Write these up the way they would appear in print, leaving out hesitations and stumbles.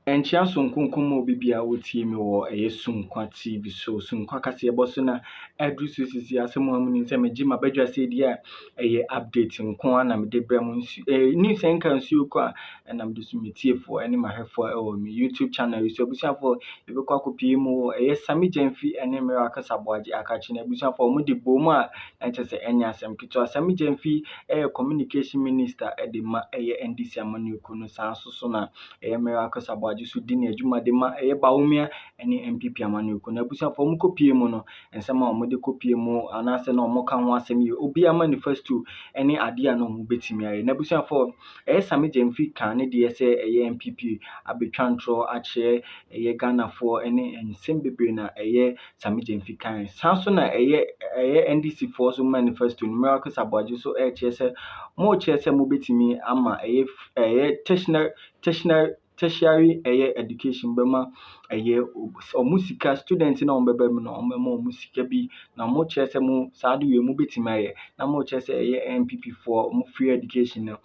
and Chiasun Kunkumo Bibia would see me or a soon quite TV so soon Quackassia Bosona, Edris is the Asamoan in Sama Jim, Bedra said, yeah, a update in Kwan, I'm de Bremun, a new thing can sue qua, and I'm just me for any my hair for YouTube channel. So, we shall for if you call PMO, a Sammy Gyamfi and America Sabaji, a catching a bushel for Moody Boma, and just any Sam Kito, Sammy Gyamfi, a communication minister at the NDC Amanu Kuno Sansona. America Sabaji so di na adwuma de ma Baumia ene MPP amane ko na busuafo mu kopie mu no ensema o de kopie mu anase na o mo ka ho asem yi obi manifesto ene ade a no mu betimi aye na busuafo Sammy Gyamfi kan ne de se MPP abetwantro ache Ghana for ene ensem bebre na Sammy Gyamfi kan sanso na NDC for so manifesto America Sabaji so che se mo che se mu betimi ama tertiary education bema musika student na ombebe mu na ombema musika bi na mo chese mu saadu we mu betima na mo chese MPP for mu free education na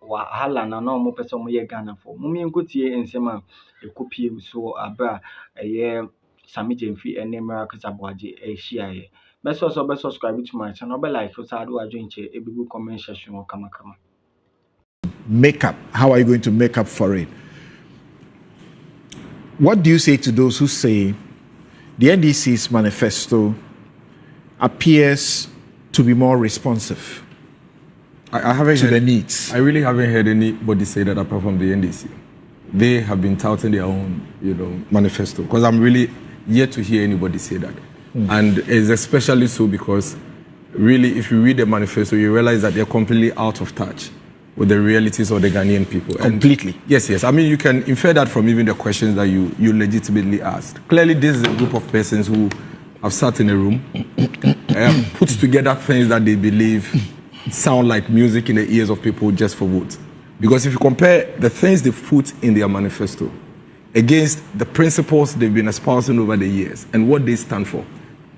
wahala na mo pese mo Ghana for mu menkotie ensema ekopie so abra Sammy Gyamfi ene Miracle Sabaji ehia best also subscribe to my channel be like so saadu adwenche ebigu comment section kama make up. How are you going to make up for it? What do you say to those who say the NDC's manifesto appears to be more responsive I haven't to the needs? I really haven't heard anybody say that apart from the NDC. They have been touting their own, manifesto. Because I'm really yet to hear anybody say that. And it's especially so because really, if you read the manifesto, you realize that they're completely out of touch with the realities of the Ghanaian people. Completely. And yes. I mean, you can infer that from even the questions that you legitimately asked. Clearly, this is a group of persons who have sat in a room, put together things that they believe sound like music in the ears of people just for votes. Because if you compare the things they've put in their manifesto against the principles they've been espousing over the years and what they stand for,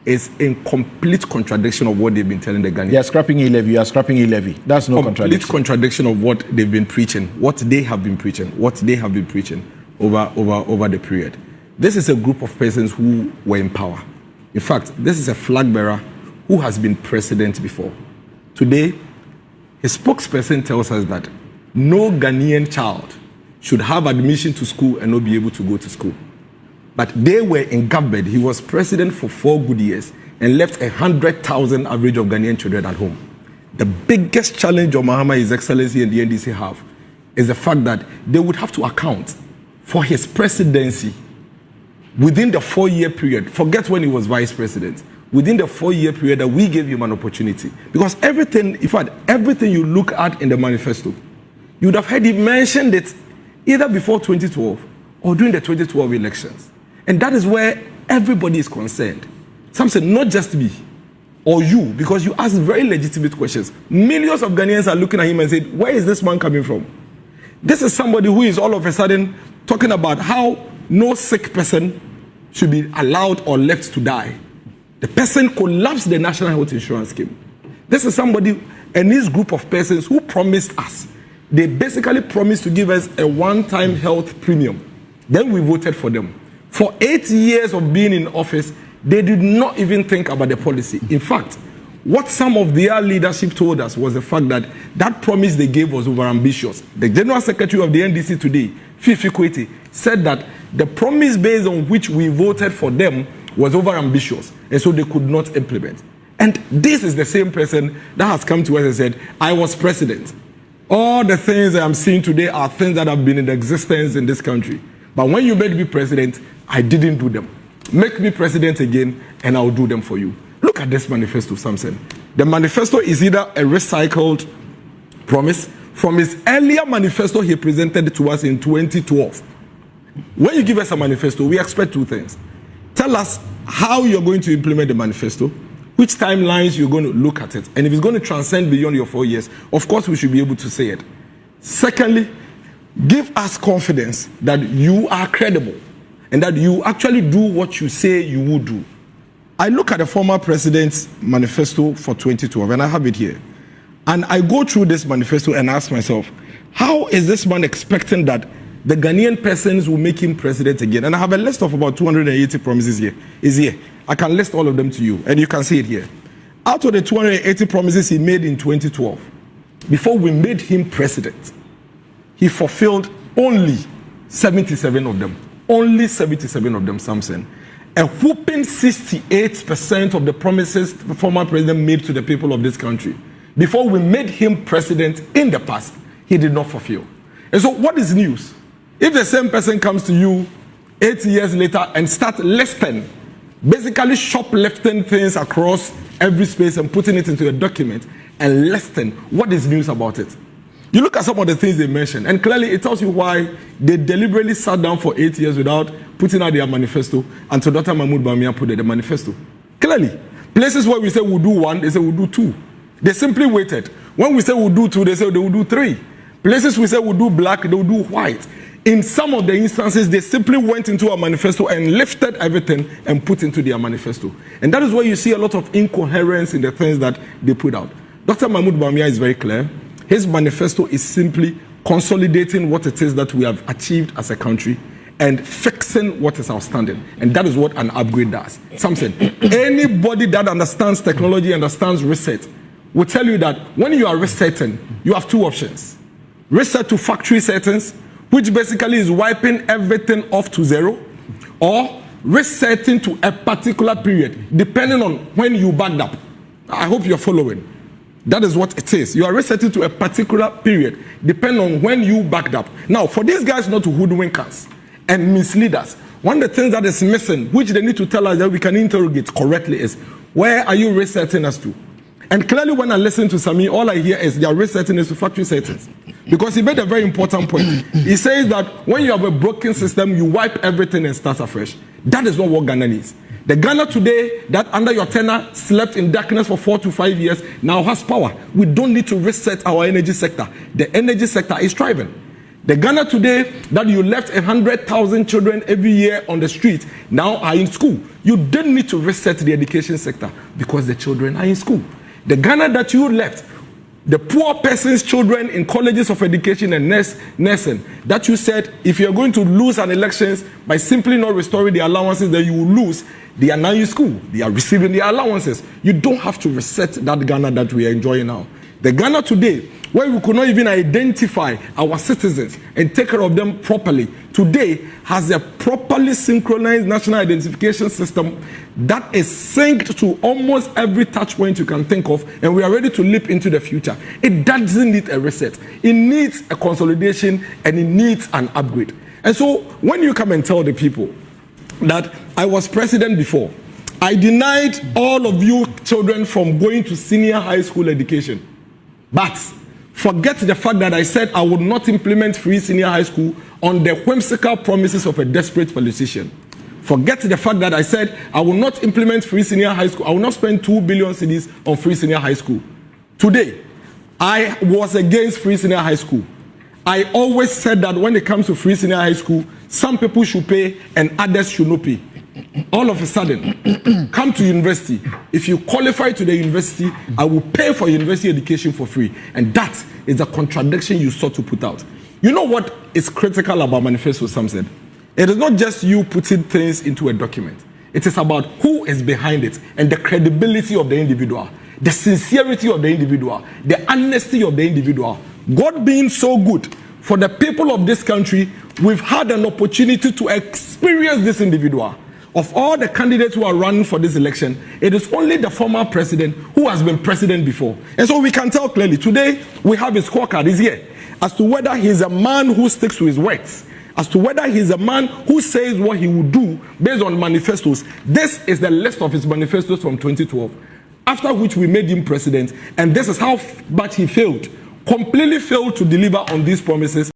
is in complete contradiction of what they've been telling the Ghanaians. You are scrapping e-levy, you are scrapping e-levy. That's no complete contradiction of what they've been preaching, what they have been preaching over the period. This is a group of persons who were in power. In fact, this is a flag bearer who has been president before. Today, his spokesperson tells us that no Ghanaian child should have admission to school and not be able to go to school. But they were in government. He was president for 4 good years and left 100,000 average of Ghanaian children at home. The biggest challenge of Mahama, His Excellency, and the NDC have is the fact that they would have to account for his presidency within the 4-year period. Forget when he was vice president. Within the 4-year period that we gave him an opportunity. Because everything, in fact, everything you look at in the manifesto, you would have heard him mention it either before 2012 or during the 2012 elections. And that is where everybody is concerned. Some say, not just me or you, because you ask very legitimate questions. Millions of Ghanaians are looking at him and saying, where is this man coming from? This is somebody who is all of a sudden talking about how no sick person should be allowed or left to die. The person collapsed the National Health Insurance Scheme. This is somebody and this group of persons who promised us. They basically promised to give us a one-time health premium. Then we voted for them. For 8 years of being in office, they did not even think about the policy. In fact, what some of their leadership told us was the fact that that promise they gave was overambitious. The General Secretary of the NDC today, Fifi Kweti, said that the promise based on which we voted for them was overambitious, and so they could not implement. And this is the same person that has come to us and said, I was president. All the things that I'm seeing today are things that have been in existence in this country. But when you made me president, I didn't do them. Make me president again, and I'll do them for you. Look at this manifesto, Samson. The manifesto is either a recycled promise from his earlier manifesto he presented to us in 2012. When you give us a manifesto, we expect 2 things. Tell us how you're going to implement the manifesto, which timelines you're going to look at it, and if it's going to transcend beyond your 4 years, of course we should be able to say it. Secondly, give us confidence that you are credible and that you actually do what you say you would do. I look at the former president's manifesto for 2012, and I have it here. And I go through this manifesto and ask myself, how is this man expecting that the Ghanaian persons will make him president again. And I have a list of about 280 promises here. Is here. I can list all of them to you, and you can see it here. Out of the 280 promises he made in 2012, before we made him president, he fulfilled only 77 of them. Only 77 of them, Samson. A whooping 68% of the promises the former president made to the people of this country, before we made him president in the past, he did not fulfill. And so what is news? If the same person comes to you 8 years later and start listing, basically shoplifting things across every space and putting it into a document and listing, what is news about it? You look at some of the things they mentioned, and clearly it tells you why they deliberately sat down for 8 years without putting out their manifesto, and so Dr. Mahmoud Bawumia put the manifesto. Clearly, places where we say we'll do one, they say we'll do two. They simply waited. When we say we'll do two, they say they will do three. Places we say we'll do black, they will do white. In some of the instances, they simply went into a manifesto and lifted everything and put into their manifesto. And that is where you see a lot of incoherence in the things that they put out. Dr. Mahmoud Bawumia is very clear. His manifesto is simply consolidating what it is that we have achieved as a country and fixing what is outstanding. And that is what an upgrade does. Something. Anybody that understands technology, understands reset, will tell you that when you are resetting, you have two options. Reset to factory settings, which basically is wiping everything off to zero, or resetting to a particular period, depending on when you backed up. I hope you're following. That is what it is. You are resetting to a particular period, depending on when you backed up. Now, for these guys not to hoodwink us and mislead us, one of the things that is missing, which they need to tell us that we can interrogate correctly, is where are you resetting us to? And clearly when I listen to Sammy, all I hear is they are resetting us to factory settings. Because he made a very important point. He says that when you have a broken system, you wipe everything and start afresh. That is not what Ghana needs. The Ghana today that under your tenure slept in darkness for 4 to 5 years now has power. We don't need to reset our energy sector. The energy sector is thriving. The Ghana today that you left 100,000 children every year on the street now are in school. You don't need to reset the education sector because the children are in school. The Ghana that you left, the poor person's children in colleges of education and nursing, that you said if you're going to lose an elections by simply not restoring the allowances, then you will lose. They are now in school. They are receiving their allowances. You don't have to reset that Ghana that we are enjoying now. The Ghana today, where we could not even identify our citizens and take care of them properly, today has a properly synchronized national identification system that is synced to almost every touch point you can think of, and we are ready to leap into the future. It doesn't need a reset. It needs a consolidation, and it needs an upgrade. And so when you come and tell the people that I was president before, I denied all of you children from going to senior high school education, but forget the fact that I said I would not implement free senior high school on the whimsical promises of a desperate politician. Forget the fact that I said I will not implement free senior high school. I will not spend 2 billion cedis on free senior high school. Today, I was against free senior high school. I always said that when it comes to free senior high school, some people should pay and others should not pay. All of a sudden, come to university. If you qualify to the university, I will pay for university education for free. And that is a contradiction you sought to put out. You know what is critical about Manifesto Samson? It is not just you putting things into a document. It is about who is behind it and the credibility of the individual, the sincerity of the individual, the honesty of the individual. God being so good, for the people of this country, we've had an opportunity to experience this individual. Of all the candidates who are running for this election, it is only the former president who has been president before. And so we can tell clearly, today we have his scorecard is here, as to whether he's a man who sticks to his words, as to whether he's a man who says what he will do based on manifestos. This is the list of his manifestos from 2012, after which we made him president, and this is how much he failed, completely failed to deliver on these promises.